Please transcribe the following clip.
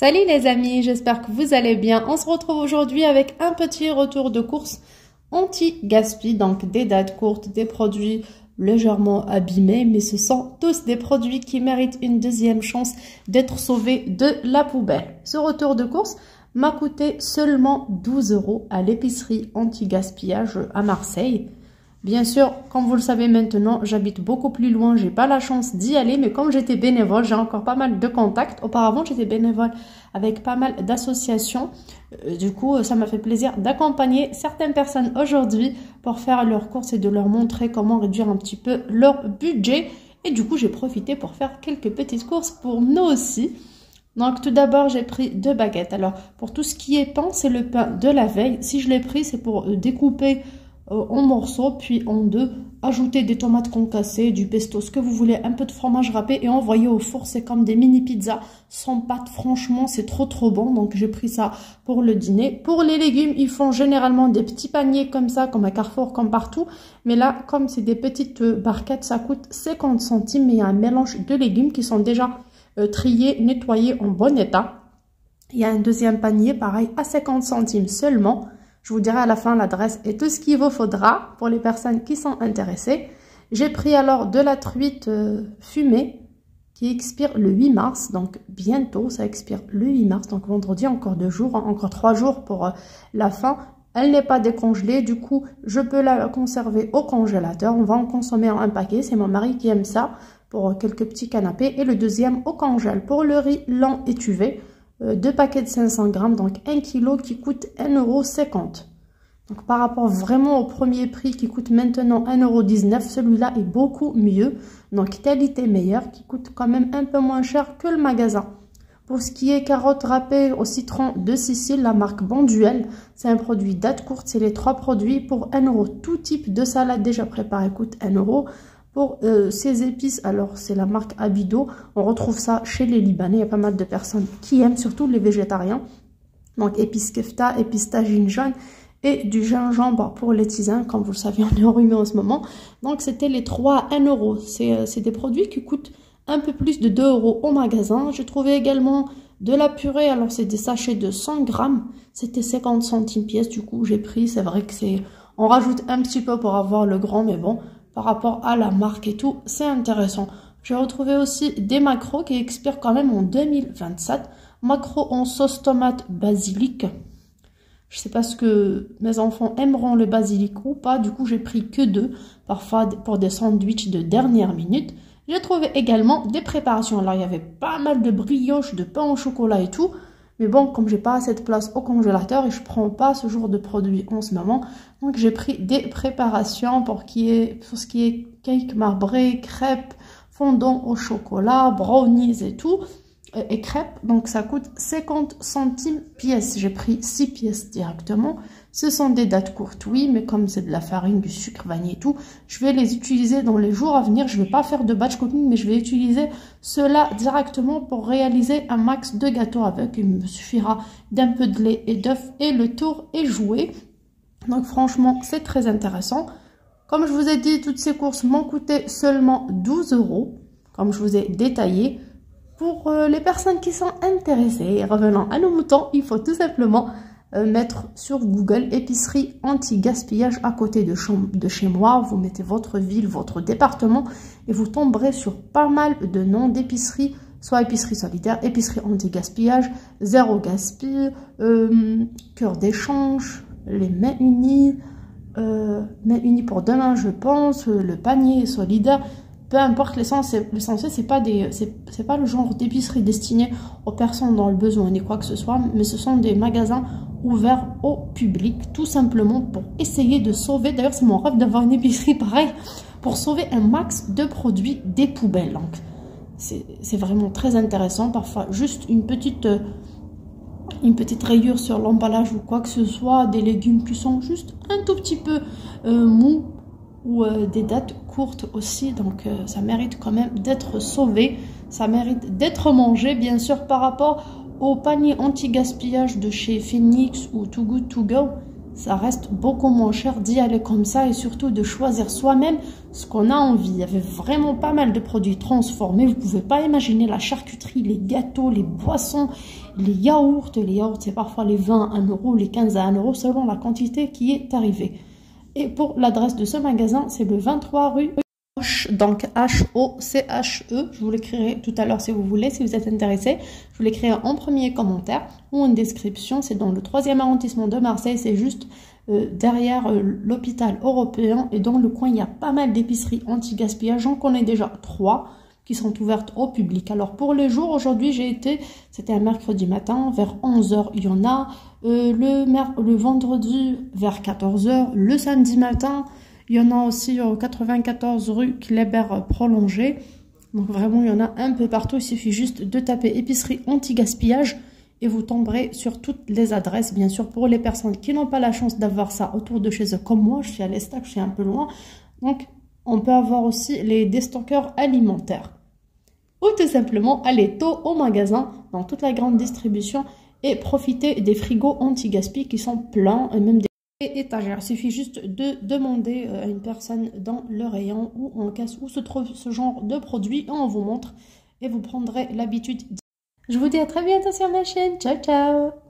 Salut les amis, j'espère que vous allez bien. On se retrouve aujourd'hui avec un petit retour de course anti-gaspi, donc des dates courtes, des produits légèrement abîmés, mais ce sont tous des produits qui méritent une deuxième chance d'être sauvés de la poubelle. Ce retour de course m'a coûté seulement 12 € à l'épicerie anti-gaspillage à Marseille. Bien sûr, comme vous le savez maintenant, j'habite beaucoup plus loin, j'ai pas la chance d'y aller, mais comme j'étais bénévole, j'ai encore pas mal de contacts. Auparavant, j'étais bénévole avec pas mal d'associations. Du coup, ça m'a fait plaisir d'accompagner certaines personnes aujourd'hui pour faire leurs courses et de leur montrer comment réduire un petit peu leur budget. Et du coup, j'ai profité pour faire quelques petites courses pour nous aussi. Donc tout d'abord, j'ai pris 2 baguettes. Alors, pour tout ce qui est pain, c'est le pain de la veille. Si je l'ai pris, c'est pour découper en morceaux, puis en 2, ajouter des tomates concassées, du pesto, ce que vous voulez, un peu de fromage râpé et envoyer au four. C'est comme des mini pizzas sans pâte, franchement c'est trop bon, donc j'ai pris ça pour le dîner. Pour les légumes, ils font généralement des petits paniers comme ça, comme à Carrefour, comme partout, mais là comme c'est des petites barquettes, ça coûte 50 centimes, mais il y a un mélange de légumes qui sont déjà triés, nettoyés, en bon état. Il y a un deuxième panier pareil à 50 centimes seulement. Je vous dirai à la fin l'adresse et tout ce qu'il vous faudra pour les personnes qui sont intéressées. J'ai pris alors de la truite fumée qui expire le 8 mars. Donc bientôt, ça expire le 8 mars. Donc vendredi, encore 2 jours, encore 3 jours pour la fin. Elle n'est pas décongelée. Du coup, je peux la conserver au congélateur. On va en consommer un paquet. C'est mon mari qui aime ça pour quelques petits canapés. Et le deuxième au congèle. Pour le riz lent étuvé. 2 paquets de 500 grammes, donc 1 kg qui coûte 1,50 €. Donc par rapport vraiment au premier prix qui coûte maintenant 1,19 €, celui-là est beaucoup mieux. Donc qualité meilleure qui coûte quand même un peu moins cher que le magasin. Pour ce qui est carottes râpées au citron de Sicile, la marque Bonduelle, c'est un produit date courte, c'est les 3 produits pour 1 €. Tout type de salade déjà préparée coûte 1 €. Pour ces épices, alors c'est la marque Abido. On retrouve ça chez les Libanais. Il y a pas mal de personnes qui aiment, surtout les végétariens. Donc épices kefta, épices tagine jaune et du gingembre pour les tisanes. Comme vous le savez, on est enrhumé en ce moment. Donc c'était les 3 à 1 €. C'est des produits qui coûtent un peu plus de 2 € au magasin. J'ai trouvé également de la purée. Alors c'est des sachets de 100 grammes. C'était 50 centimes pièce. Du coup j'ai pris. C'est vrai que c'est... On rajoute un petit peu pour avoir le grand, mais bon... Par rapport à la marque et tout, c'est intéressant. J'ai retrouvé aussi des maquereaux qui expirent quand même en 2027. Maquereaux en sauce tomate basilic. Je ne sais pas ce que mes enfants aimeront le basilic ou pas. Du coup, j'ai pris que 2. Parfois pour des sandwichs de dernière minute. J'ai trouvé également des préparations. Alors, il y avait pas mal de brioches, de pain au chocolat et tout. Mais bon, comme j'ai pas assez de place au congélateur et je prends pas ce genre de produits en ce moment, donc j'ai pris des préparations pour ce qui est cake marbré, crêpes, fondant au chocolat, brownies et tout, et crêpes. Donc ça coûte 50 centimes pièce. J'ai pris 6 pièces directement. Ce sont des dates courtes, oui, mais comme c'est de la farine, du sucre vanillé et tout, je vais les utiliser dans les jours à venir. Je vais pas faire de batch cooking, mais je vais utiliser cela directement pour réaliser un max de gâteaux avec. Il me suffira d'un peu de lait et d'œufs et le tour est joué. Donc franchement, c'est très intéressant. Comme je vous ai dit, toutes ces courses m'ont coûté seulement 12 €, comme je vous ai détaillé. Pour les personnes qui sont intéressées, revenant à nos moutons, il faut tout simplement mettre sur Google épicerie anti-gaspillage à côté de chez moi. Vous mettez votre ville, votre département et vous tomberez sur pas mal de noms d'épiceries, soit épicerie solidaire, épicerie anti-gaspillage, zéro gaspille, cœur d'échange, les mains unies pour demain je pense, le panier solidaire. Peu importe, l'essentiel, c'est pas le genre d'épicerie destinée aux personnes dans le besoin ni quoi que ce soit, mais ce sont des magasins ouverts au public, tout simplement pour essayer de sauver. D'ailleurs, c'est mon rêve d'avoir une épicerie pareille pour sauver un max de produits des poubelles. Donc, c'est vraiment très intéressant. Parfois, juste une petite rayure sur l'emballage ou quoi que ce soit, des légumes qui sont juste un tout petit peu mous, ou des dates courtes aussi, donc ça mérite quand même d'être sauvé, ça mérite d'être mangé. Bien sûr, par rapport au panier anti-gaspillage de chez Phoenix ou Too Good To Go, ça reste beaucoup moins cher d'y aller comme ça et surtout de choisir soi-même ce qu'on a envie. Il y avait vraiment pas mal de produits transformés. Vous pouvez pas imaginer la charcuterie, les gâteaux, les boissons, les yaourts. Les yaourts, c'est parfois les 20 à 1 euro, les 15 à 1 euro selon la quantité qui est arrivée. Et pour l'adresse de ce magasin, c'est le 23 rue Hoche, donc H-O-C-H-E. Je vous l'écrirai tout à l'heure si vous voulez, si vous êtes intéressé. Je vous l'écrirai en premier commentaire ou en description. C'est dans le 3e arrondissement de Marseille. C'est juste derrière l'hôpital européen. Et dans le coin, il y a pas mal d'épiceries anti-gaspillage. J'en connais déjà 3 qui sont ouvertes au public. Alors pour les jours, aujourd'hui j'ai été, c'était un mercredi matin, vers 11 h il y en a. Le vendredi vers 14 h. Le samedi matin, il y en a aussi 94 rue Kléber prolongée. Donc vraiment, il y en a un peu partout. Il suffit juste de taper épicerie anti-gaspillage et vous tomberez sur toutes les adresses. Bien sûr, pour les personnes qui n'ont pas la chance d'avoir ça autour de chez eux, comme moi, je suis à l'Estac, je suis un peu loin. Donc, on peut avoir aussi les déstockeurs alimentaires. Ou tout simplement aller tôt au magasin, dans toute la grande distribution, et profiter des frigos anti-gaspi qui sont pleins, et même des étagères. Il suffit juste de demander à une personne dans le rayon ou en caisse où se trouve ce genre de produit, et on vous montre et vous prendrez l'habitude. Je vous dis à très bientôt sur ma chaîne. Ciao, ciao!